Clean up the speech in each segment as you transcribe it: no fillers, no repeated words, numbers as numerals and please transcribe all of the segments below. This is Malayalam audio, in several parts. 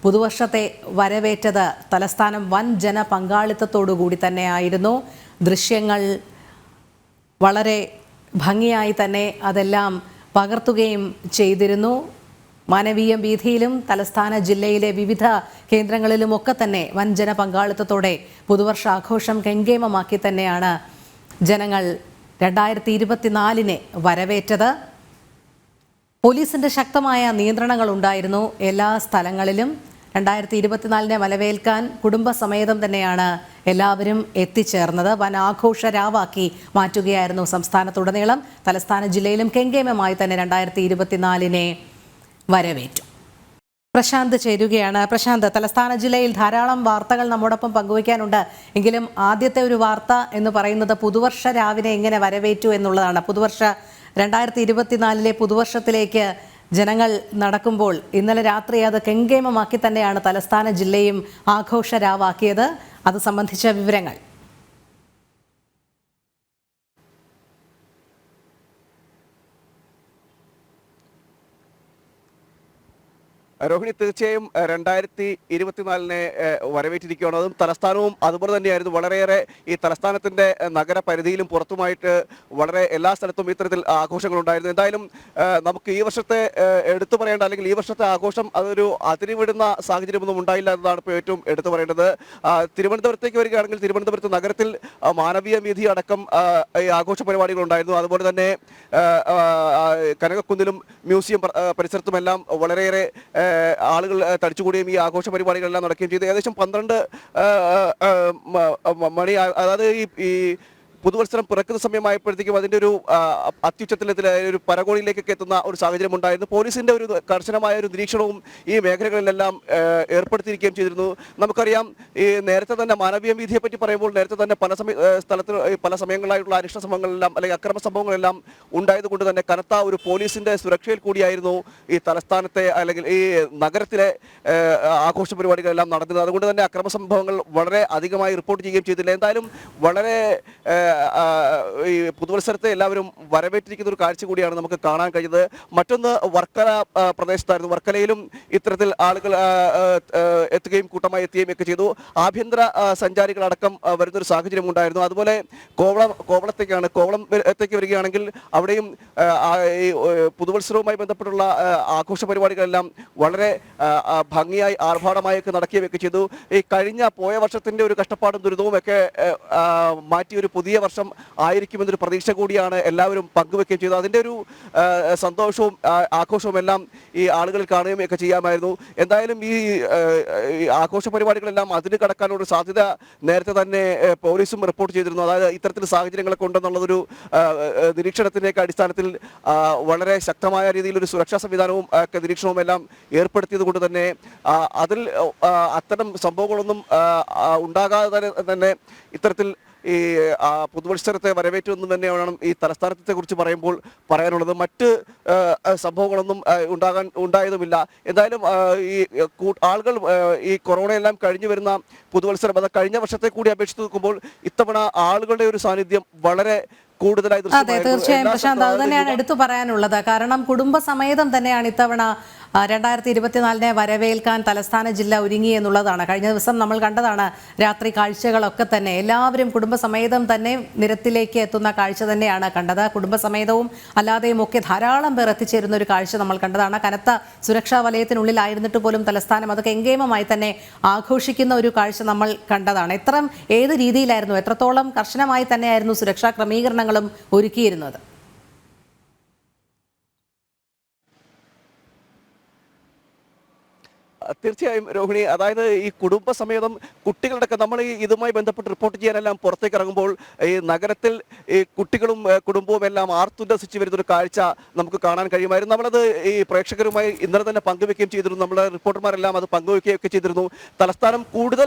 പുതുവർഷത്തെ വരവേറ്റത് തലസ്ഥാനം വൻ ജനപങ്കാളിത്തത്തോടുകൂടി തന്നെയായിരുന്നു. ദൃശ്യങ്ങൾ വളരെ ഭംഗിയായി തന്നെ അതെല്ലാം പകർത്തുകയും ചെയ്തിരുന്നു. മാനവീയം വീഥിയിലും തലസ്ഥാന ജില്ലയിലെ വിവിധ കേന്ദ്രങ്ങളിലുമൊക്കെ തന്നെ വൻ ജനപങ്കാളിത്തത്തോടെ പുതുവർഷാഘോഷം കെങ്കേമമാക്കി തന്നെയാണ് ജനങ്ങൾ 2024 വരവേറ്റത്. പോലീസിന്റെ ശക്തമായ നിയന്ത്രണങ്ങൾ ഉണ്ടായിരുന്നു എല്ലാ സ്ഥലങ്ങളിലും. 2024 വരവേൽക്കാൻ കുടുംബസമേതം തന്നെയാണ് എല്ലാവരും എത്തിച്ചേർന്നത്. വൻ ആഘോഷ രാവാക്കി മാറ്റുകയായിരുന്നു സംസ്ഥാനത്തുടനീളം. തലസ്ഥാന ജില്ലയിലും കെങ്കേമമായി തന്നെ 2024 വരവേറ്റു. പ്രശാന്ത് ചേരുകയാണ്. പ്രശാന്ത്, തലസ്ഥാന ജില്ലയിൽ ധാരാളം വാർത്തകൾ നമ്മോടൊപ്പം പങ്കുവയ്ക്കാനുണ്ട്. എങ്കിലും ആദ്യത്തെ ഒരു വാർത്ത എന്ന് പറയുന്നത് പുതുവർഷ രാവിനെ എങ്ങനെ വരവേറ്റു എന്നുള്ളതാണ്. 2024 പുതുവർഷത്തിലേക്ക് ജനങ്ങൾ നടക്കുമ്പോൾ ഇന്നലെ രാത്രി അത് കെങ്കേമമാക്കി തന്നെയാണ് തലസ്ഥാന ജില്ലയും ആഘോഷ രാവാക്കിയത്. അത് സംബന്ധിച്ച വിവരങ്ങൾ. രോഹിണി, തീർച്ചയായും 2024 വരവേറ്റിരിക്കുകയാണ്. അതും തലസ്ഥാനവും അതുപോലെ തന്നെയായിരുന്നു. വളരെയേറെ ഈ തലസ്ഥാനത്തിൻ്റെ നഗരപരിധിയിലും പുറത്തുമായിട്ട് വളരെ എല്ലാ സ്ഥലത്തും ഇത്തരത്തിൽ ആഘോഷങ്ങളുണ്ടായിരുന്നു. എന്തായാലും നമുക്ക് ഈ വർഷത്തെ എടുത്തു പറയേണ്ട, അല്ലെങ്കിൽ ഈ വർഷത്തെ ആഘോഷം അതൊരു അതിരിവിടുന്ന സാഹചര്യമൊന്നും ഉണ്ടായില്ല എന്നതാണ് ഇപ്പോൾ ഏറ്റവും എടുത്തു പറയേണ്ടത്. തിരുവനന്തപുരത്തേക്ക് വരികയാണെങ്കിൽ തിരുവനന്തപുരത്ത് നഗരത്തിൽ മാനവീയ വീഥി അടക്കം ഈ ആഘോഷ പരിപാടികളുണ്ടായിരുന്നു. അതുപോലെ തന്നെ കനകക്കുന്നിലും മ്യൂസിയം പരിസരത്തുമെല്ലാം വളരെയേറെ ആളുകൾ തടിച്ചുകൂടിയും ഈ ആഘോഷ പരിപാടികളെല്ലാം നടക്കുകയും ചെയ്തു. ഏകദേശം 12 മണി, അതായത് ഈ പുതുവത്സരം പിറക്കുന്ന സമയമായപ്പോഴത്തേക്കും അതിൻ്റെ ഒരു അത്യുച്ചത്തിൽ ഒരു പരകോടിയിലേക്കൊക്കെ എത്തുന്ന ഒരു സാഹചര്യം ഉണ്ടായിരുന്നു. പോലീസിൻ്റെ ഒരു കർശനമായ ഒരു നിരീക്ഷണവും ഈ മേഖലകളിലെല്ലാം ഏർപ്പെടുത്തിയിരിക്കുകയും ചെയ്തിരുന്നു. നമുക്കറിയാം, ഈ നേരത്തെ തന്നെ മാനവീയ വീഥിയെ പറ്റി പറയുമ്പോൾ നേരത്തെ തന്നെ പല സമയങ്ങളായിട്ടുള്ള അനിഷ്ട സംഭവങ്ങളെല്ലാം അല്ലെങ്കിൽ അക്രമ സംഭവങ്ങളെല്ലാം ഉണ്ടായതുകൊണ്ട് തന്നെ കനത്ത ഒരു പോലീസിൻ്റെ സുരക്ഷയിൽ കൂടിയായിരുന്നു ഈ തലസ്ഥാനത്തെ അല്ലെങ്കിൽ ഈ നഗരത്തിലെ ആഘോഷ പരിപാടികളെല്ലാം നടന്നത്. അതുകൊണ്ട് തന്നെ അക്രമ സംഭവങ്ങൾ വളരെ അധികമായി റിപ്പോർട്ട് ചെയ്യുകയും ചെയ്തില്ല. എന്തായാലും വളരെ ഈ പുതുവത്സരത്തെ എല്ലാവരും വരവേറ്റിരിക്കുന്ന ഒരു കാഴ്ച കൂടിയാണ് നമുക്ക് കാണാൻ കഴിഞ്ഞത്. മറ്റൊന്ന് വർക്കല പ്രദേശത്തായിരുന്നു. വർക്കലയിലും ഇത്തരത്തിൽ ആളുകൾ എത്തുകയും കൂട്ടമായി എത്തുകയും ഒക്കെ ചെയ്തു. ആഭ്യന്തര സഞ്ചാരികളടക്കം വരുന്നൊരു സാഹചര്യം ഉണ്ടായിരുന്നു. അതുപോലെ കോവളത്തേക്ക് വരികയാണെങ്കിൽ അവിടെയും ഈ പുതുവത്സരവുമായി ബന്ധപ്പെട്ടുള്ള ആഘോഷ പരിപാടികളെല്ലാം വളരെ ഭംഗിയായി ആർഭാടമായൊക്കെ നടക്കുകയൊക്കെ ചെയ്തു. ഈ പോയ വർഷത്തിൻ്റെ ഒരു കഷ്ടപ്പാടും ദുരിതവും ഒക്കെ മാറ്റി ഒരു പുതിയ വർഷം ആയിരിക്കുമെന്നൊരു പ്രതീക്ഷ കൂടിയാണ് എല്ലാവരും പങ്കുവെക്കുകയും ചെയ്തത്. അതിൻ്റെ ഒരു സന്തോഷവും ആഘോഷവും എല്ലാം ഈ ആളുകളിൽ കാണുകയും ഒക്കെ ചെയ്യാമായിരുന്നു. എന്തായാലും ഈ ആഘോഷ പരിപാടികളെല്ലാം അതിന് കടക്കാനുള്ള സാധ്യത നേരത്തെ തന്നെ പോലീസും റിപ്പോർട്ട് ചെയ്തിരുന്നു. അതായത് ഇത്തരത്തിൽ സാഹചര്യങ്ങളൊക്കെ ഉണ്ടെന്നുള്ളതൊരു നിരീക്ഷണത്തിൻ്റെയൊക്കെ അടിസ്ഥാനത്തിൽ വളരെ ശക്തമായ രീതിയിലൊരു സുരക്ഷാ സംവിധാനവും നിരീക്ഷണവും എല്ലാം ഏർപ്പെടുത്തിയത് കൊണ്ട് തന്നെ അതിൽ അത്തരം സംഭവങ്ങളൊന്നും ഉണ്ടാകാതെ തന്നെ ഇത്തരത്തിൽ ഈ പുതുവത്സരത്തെ വരവേറ്റെന്ന് തന്നെയാണ് ഈ തലസ്ഥാനത്തെ കുറിച്ച് പറയുമ്പോൾ പറയാനുള്ളത്. മറ്റ് സംഭവങ്ങളൊന്നും ഉണ്ടായതുമില്ല. എന്തായാലും ഈ ആളുകൾ ഈ കൊറോണയെല്ലാം കഴിഞ്ഞു വരുന്ന പുതുവത്സരം, അത് കഴിഞ്ഞ വർഷത്തെ കൂടി അപേക്ഷിച്ച് നോക്കുമ്പോൾ ഇത്തവണ ആളുകളുടെ ഒരു സാന്നിധ്യം വളരെ കൂടുതലായി. അതെ, തീർച്ചയായും പ്രശാന്ത്, അത് തന്നെയാണ് എടുത്തു പറയാനുള്ളത്. കാരണം കുടുംബസമേതം തന്നെയാണ് ഇത്തവണ 2024 വരവേൽക്കാൻ തലസ്ഥാന ജില്ല ഒരുങ്ങി എന്നുള്ളതാണ്. കഴിഞ്ഞ ദിവസം നമ്മൾ കണ്ടതാണ് രാത്രി കാഴ്ചകളൊക്കെ തന്നെ. എല്ലാവരും കുടുംബസമേതം തന്നെ നിരത്തിലേക്ക് എത്തുന്ന കാഴ്ച തന്നെയാണ് കണ്ടത്. കുടുംബസമേതവും അല്ലാതെയും ഒക്കെ ധാരാളം പേർ എത്തിച്ചേരുന്ന ഒരു കാഴ്ച നമ്മൾ കണ്ടതാണ്. കനത്ത സുരക്ഷാ വലയത്തിനുള്ളിലായിരുന്നിട്ട് പോലും തലസ്ഥാനം അത് കെങ്കേമമായി തന്നെ ആഘോഷിക്കുന്ന ഒരു കാഴ്ച നമ്മൾ കണ്ടതാണ്. ഏത് രീതിയിലായിരുന്നു, എത്രത്തോളം കർശനമായി തന്നെയായിരുന്നു സുരക്ഷാ ക്രമീകരണങ്ങളും ഒരുക്കിയിരുന്നത്? തീർച്ചയായും രോഹിണി, അതായത് ഈ കുടുംബസമേതം കുട്ടികളുടെ നമ്മൾ ഇതുമായി ബന്ധപ്പെട്ട് റിപ്പോർട്ട് ചെയ്യാനെല്ലാം പുറത്തേക്ക് ഇറങ്ങുമ്പോൾ ഈ നഗരത്തിൽ ഈ കുട്ടികളും കുടുംബവും എല്ലാം ആർത്തുല്ലസിച്ച് വരുന്നൊരു കാഴ്ച നമുക്ക് കാണാൻ കഴിയുമായിരുന്നു. നമ്മളത് ഈ പ്രേക്ഷകരുമായി ഇന്നലെ തന്നെ പങ്കുവെക്കുകയും ചെയ്തിരുന്നു. നമ്മുടെ റിപ്പോർട്ടർമാരെല്ലാം അത് പങ്കുവെക്കുകയൊക്കെ ചെയ്തിരുന്നു. തലസ്ഥാനം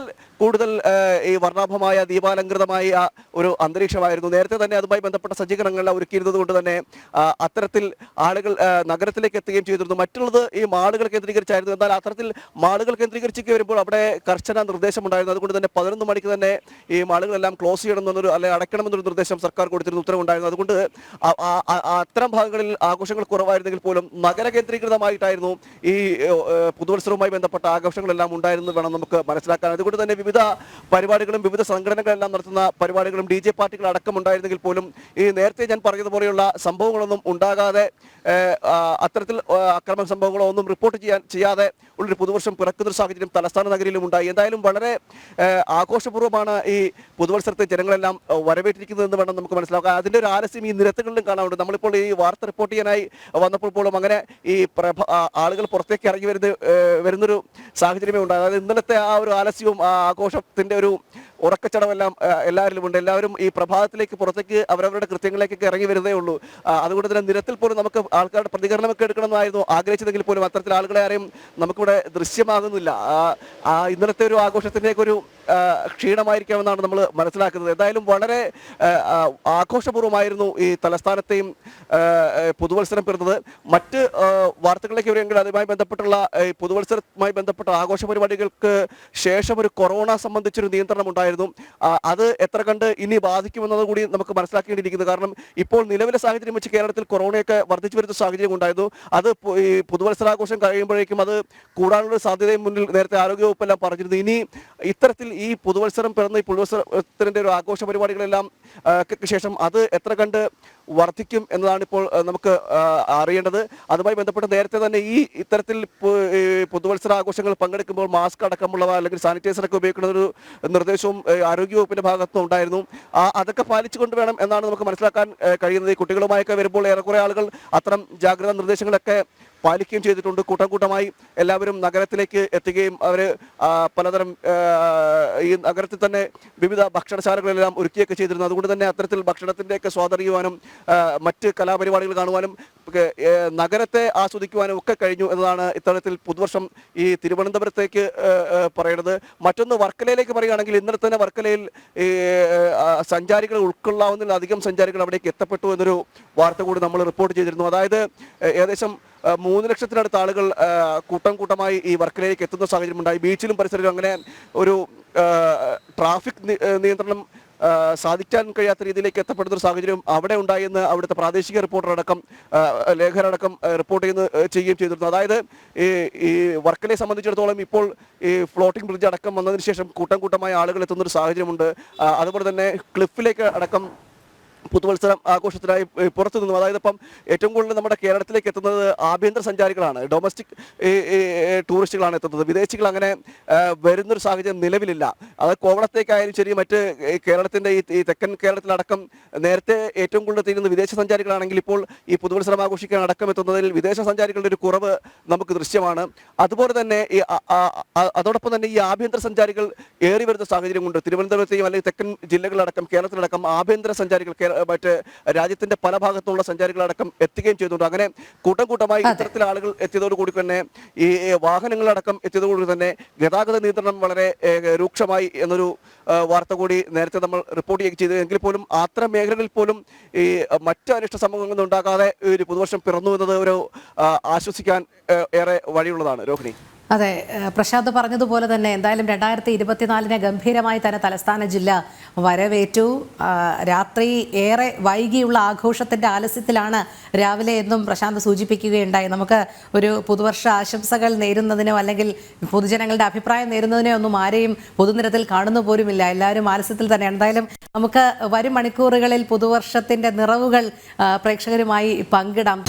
കൂടുതൽ ഈ വർണ്ണാഭമായ ദീപാലങ്കൃതമായ ഒരു അന്തരീക്ഷമായിരുന്നു. നേരത്തെ തന്നെ അതുമായി ബന്ധപ്പെട്ട സജ്ജീകരണങ്ങളെല്ലാം ഒരുക്കിയിരുന്നത് കൊണ്ട് തന്നെ അത്തരത്തിൽ ആളുകൾ നഗരത്തിലേക്ക് എത്തുകയും ചെയ്തിരുന്നു. മറ്റുള്ളത് ഈ മാളുകൾ കേന്ദ്രീകരിച്ചായിരുന്നു. എന്നാൽ അത്തരത്തിൽ മാളുകൾ കേന്ദ്രീകരിച്ചൊക്കെ വരുമ്പോൾ അവിടെ കർശന നിർദ്ദേശമുണ്ടായിരുന്നു. അതുകൊണ്ട് തന്നെ 11 മണിക്ക് തന്നെ ഈ മാളുകളെല്ലാം ക്ലോസ് ചെയ്യണമെന്നൊരു അല്ലെങ്കിൽ അടയ്ക്കണമെന്നൊരു നിർദ്ദേശം സർക്കാർ കൊടുത്തിരുന്ന ഉത്തരവുണ്ടായിരുന്നു. അതുകൊണ്ട് അത്തരം ഭാഗങ്ങളിൽ ആഘോഷങ്ങൾ കുറവായിരുന്നെങ്കിൽ പോലും നഗര കേന്ദ്രീകൃതമായിട്ടായിരുന്നു ഈ പുതുവത്സരവുമായി ബന്ധപ്പെട്ട ആഘോഷങ്ങളെല്ലാം ഉണ്ടായിരുന്നു വേണം നമുക്ക് മനസ്സിലാക്കാൻ. അതുകൊണ്ട് തന്നെ വിവിധ പരിപാടികളും വിവിധ സംഘടനകളെല്ലാം നടത്തുന്ന പരിപാടികളും DJ പാർട്ടികൾ അടക്കം ഉണ്ടായിരുന്നെങ്കിൽ പോലും ഈ നേരത്തെ ഞാൻ പറഞ്ഞതുപോലെയുള്ള സംഭവങ്ങളൊന്നും ഉണ്ടാകാതെ അത്തരത്തിൽ അക്രമ സംഭവങ്ങളോ ഒന്നും റിപ്പോർട്ട് ചെയ്യാതെ ഉള്ളൊരു പുതുവർഷം പിറക്കുന്നൊരു സാഹചര്യം തലസ്ഥാന നഗരിയിലും ഉണ്ടായി. എന്തായാലും വളരെ ആഘോഷപൂർവ്വമാണ് ഈ പുതുവത്സരത്തെ ജനങ്ങളെല്ലാം വരവേറ്റിരിക്കുന്നതെന്ന് വേണം നമുക്ക് മനസ്സിലാക്കാം. അതിൻ്റെ ഒരു ആലസ്യം ഈ നിരത്തുകളിലും കാണാറുണ്ട്. നമ്മളിപ്പോൾ ഈ വാർത്ത റിപ്പോർട്ട് ചെയ്യാനായി വന്നപ്പോൾ പോലും അങ്ങനെ ഈ ആളുകൾ പുറത്തേക്ക് ഇറങ്ങി വരുന്നൊരു സാഹചര്യമേ ഉണ്ട്. അതായത് ഇന്നലത്തെ ആ ഒരു ആലസ്യവും ആ ആഘോഷത്തിൻ്റെ ഒരു ഉറക്കച്ചടവെല്ലാം എല്ലാവരിലും ഉണ്ട്. എല്ലാവരും ഈ പ്രഭാതത്തിലേക്ക് പുറത്തേക്ക് അവരവരുടെ കൃത്യങ്ങളിലേക്കൊക്കെ ഇറങ്ങി വരുന്നേ ഉള്ളൂ. അതുകൊണ്ട് തന്നെ നിരത്തിൽ പോലും നമുക്ക് ആൾക്കാരുടെ പ്രതികരണമൊക്കെ എടുക്കണമെന്നായിരുന്നു ആഗ്രഹിച്ചതെങ്കിൽ പോലും അത്തരത്തിൽ ആളുകളെ ആരെയും നമുക്കിവിടെ ദൃശ്യമാകുന്നില്ല. ഇന്നലത്തെ ഒരു ആഘോഷത്തിൻ്റെയൊക്കെ ഒരു ക്ഷീണമായിരിക്കാമെന്നാണ് നമ്മൾ മനസ്സിലാക്കുന്നത്. എന്തായാലും വളരെ ആഘോഷപൂർവ്വമായിരുന്നു ഈ തലസ്ഥാനത്തെയും പുതുവത്സരം പിറന്നത്. മറ്റ് വാർത്തകളിലേക്ക് വരുമെങ്കിൽ അതുമായി ബന്ധപ്പെട്ടുള്ള പുതുവത്സരവുമായി ബന്ധപ്പെട്ട ആഘോഷ പരിപാടികൾക്ക് ശേഷം ഒരു കൊറോണ സംബന്ധിച്ചൊരു നിയന്ത്രണം ഉണ്ടായിരുന്നു. അത് എത്ര കണ്ട് ഇനി ബാധിക്കുമെന്നത് കൂടി നമുക്ക് മനസ്സിലാക്കേണ്ടിയിരിക്കുന്നത്. കാരണം ഇപ്പോൾ നിലവിലെ സാഹചര്യം വെച്ച് കേരളത്തിൽ കൊറോണയൊക്കെ വർദ്ധിച്ചു വരുന്ന സാഹചര്യം ഉണ്ടായിരുന്നു. അത് ഈ പുതുവത്സരാഘോഷം കഴിയുമ്പോഴേക്കും അത് കൂടാനുള്ള സാധ്യതയും മുന്നിൽ നേരത്തെ ആരോഗ്യവകുപ്പെല്ലാം പറഞ്ഞിരുന്നു. ഇനി ഇത്തരത്തിൽ ഈ പുതുവത്സരം പിറന്ന ഈ പുതുവത്സരത്തിൻ്റെ ഒരു ആഘോഷ പരിപാടികളെല്ലാം ശേഷം അത് എത്ര കണ്ട് വർദ്ധിക്കും എന്നതാണ് ഇപ്പോൾ നമുക്ക് അറിയേണ്ടത്. അതുമായി ബന്ധപ്പെട്ട് നേരത്തെ തന്നെ ഇത്തരത്തിൽ പുതുവത്സരാഘോഷങ്ങൾ പങ്കെടുക്കുമ്പോൾ മാസ്ക് അടക്കമുള്ളവ അല്ലെങ്കിൽ സാനിറ്റൈസറൊക്കെ ഉപയോഗിക്കുന്ന ഒരു നിർദ്ദേശവും ആരോഗ്യവകുപ്പിന്റെ ഭാഗത്തും ഉണ്ടായിരുന്നു. അതൊക്കെ പാലിച്ചുകൊണ്ട് വേണം എന്നാണ് നമുക്ക് മനസ്സിലാക്കാൻ കഴിയുന്നത്. കുട്ടികളുമായൊക്കെ വരുമ്പോൾ ഏറെക്കുറെ ആളുകൾ അത്തരം ജാഗ്രതാ നിർദ്ദേശങ്ങളൊക്കെ പാലിക്കുകയും ചെയ്തിട്ടുണ്ട്. കൂട്ടം കൂട്ടമായി എല്ലാവരും നഗരത്തിലേക്ക് എത്തുകയും അവർ പലതരം ഈ നഗരത്തിൽ തന്നെ വിവിധ ഭക്ഷണശാലകളെല്ലാം ഒരുക്കിയൊക്കെ ചെയ്തിരുന്നു. അതുകൊണ്ട് തന്നെ അത്തരത്തിൽ ഭക്ഷണത്തിൻ്റെയൊക്കെ സ്വാതന്ത്ര്യവാനും മറ്റ് കലാപരിപാടികൾ കാണുവാനും നഗരത്തെ ആസ്വദിക്കുവാനും ഒക്കെ കഴിഞ്ഞു എന്നതാണ് ഇത്തരത്തിൽ പുതുവർഷം ഈ തിരുവനന്തപുരത്തേക്ക് പറയുന്നത്. മറ്റൊന്ന് വർക്കലയിലേക്ക് പറയുകയാണെങ്കിൽ ഇന്നലെ തന്നെ വർക്കലയിൽ ഈ സഞ്ചാരികൾ ഉൾക്കൊള്ളാവുന്നതിലധികം സഞ്ചാരികൾ അവിടേക്ക് എത്തപ്പെട്ടു എന്നൊരു വാർത്ത കൂടി നമ്മൾ റിപ്പോർട്ട് ചെയ്തിരുന്നു. അതായത് ഏകദേശം 3 ലക്ഷത്തിനടുത്ത ആളുകൾ കൂട്ടം കൂട്ടമായി ഈ വർക്കലയിലേക്ക് എത്തുന്ന സാഹചര്യം ഉണ്ടായി. ബീച്ചിലും പരിസരത്തിലും അങ്ങനെ ഒരു ട്രാഫിക് നിയന്ത്രണം സാധിക്കാൻ കഴിയാത്ത രീതിയിലേക്ക് എത്തപ്പെടുന്ന ഒരു സാഹചര്യം അവിടെ ഉണ്ടായെന്ന് അവിടുത്തെ പ്രാദേശിക റിപ്പോർട്ടറടക്കം ലേഖകരടക്കം റിപ്പോർട്ട് ചെയ്യുകയും ചെയ്തിരുന്നു. അതായത് ഈ വർക്കലയെ സംബന്ധിച്ചിടത്തോളം ഇപ്പോൾ ഈ ഫ്ലോട്ടിംഗ് ബ്രിഡ്ജ് അടക്കം വന്നതിന് ശേഷം കൂട്ടം കൂട്ടമായ ആളുകൾ എത്തുന്നൊരു സാഹചര്യമുണ്ട്. അതുപോലെ തന്നെ ക്ലിഫിലേക്ക് അടക്കം പുതുവത്സരം ആഘോഷത്തിനായി പുറത്തു നിന്നും, അതായത് ഇപ്പം ഏറ്റവും കൂടുതൽ നമ്മുടെ കേരളത്തിലേക്ക് എത്തുന്നത് ആഭ്യന്തര സഞ്ചാരികളാണ്, ഡൊമസ്റ്റിക് ടൂറിസ്റ്റുകളാണ് എത്തുന്നത്. വിദേശികൾ അങ്ങനെ വരുന്നൊരു സാഹചര്യം നിലവിലില്ല. അത് കോവളത്തേക്കായാലും ശരി, മറ്റ് കേരളത്തിൻ്റെ ഈ തെക്കൻ കേരളത്തിലടക്കം നേരത്തെ ഏറ്റവും കൂടുതൽ തീരുന്ന വിദേശ സഞ്ചാരികളാണെങ്കിൽ ഇപ്പോൾ ഈ പുതുവത്സരം ആഘോഷിക്കാൻ അടക്കം എത്തുന്നതിൽ വിദേശ സഞ്ചാരികളുടെ ഒരു കുറവ് നമുക്ക് ദൃശ്യമാണ്. അതുപോലെ തന്നെ അതോടൊപ്പം തന്നെ ഈ ആഭ്യന്തര സഞ്ചാരികൾ ഏറി വരുന്ന സാഹചര്യമുണ്ട്. തിരുവനന്തപുരത്തെയും അല്ലെങ്കിൽ തെക്കൻ ജില്ലകളിലടക്കം കേരളത്തിലടക്കം ആഭ്യന്തര സഞ്ചാരികൾ മറ്റ് രാജ്യത്തിന്റെ പല ഭാഗത്തുള്ള സഞ്ചാരികളടക്കം എത്തുകയും ചെയ്തിട്ടുണ്ട്. അങ്ങനെ കൂട്ടം കൂട്ടമായി ഇത്തരത്തിൽ ആളുകൾ എത്തിയതോടുകൂടി തന്നെ ഈ വാഹനങ്ങളടക്കം എത്തിയതോടുകൂടി തന്നെ ഗതാഗത നിയന്ത്രണം വളരെ രൂക്ഷമായി എന്നൊരു വാർത്ത കൂടി നേരത്തെ നമ്മൾ റിപ്പോർട്ട് ചെയ്തു. എങ്കിൽ പോലും അത്തരം മേഖലകളിൽ പോലും ഈ മറ്റ് അനിഷ്ട സംഭവങ്ങളൊന്നും ഉണ്ടാകാതെ ഒരു പുതുവർഷം പിറന്നു എന്നത് ഒരു ആശ്വസിക്കാൻ ഏറെ വഴിയുള്ളതാണ്. രോഹിണി, അതെ, പ്രശാന്ത് പറഞ്ഞതുപോലെ തന്നെ എന്തായാലും 2024 ഗംഭീരമായി തന്നെ തലസ്ഥാന ജില്ല വരവേറ്റു. രാത്രി ഏറെ വൈകിയുള്ള ആഘോഷത്തിൻ്റെ ആലസ്യത്തിലാണ് രാവിലെ എന്നും പ്രശാന്ത് സൂചിപ്പിക്കുകയുണ്ടായി. നമുക്ക് ഒരു പുതുവർഷ ആശംസകൾ നേരുന്നതിനോ അല്ലെങ്കിൽ പൊതുജനങ്ങളുടെ അഭിപ്രായം നേരുന്നതിനോ ഒന്നും ആരെയും പൊതുനിരത്തിൽ കാണുന്നു പോലുമില്ല. എല്ലാവരും ആലസ്യത്തിൽ തന്നെ. എന്തായാലും നമുക്ക് വരും മണിക്കൂറുകളിൽ പുതുവർഷത്തിൻ്റെ നിറവുകൾ പ്രേക്ഷകരുമായി പങ്കിടാം.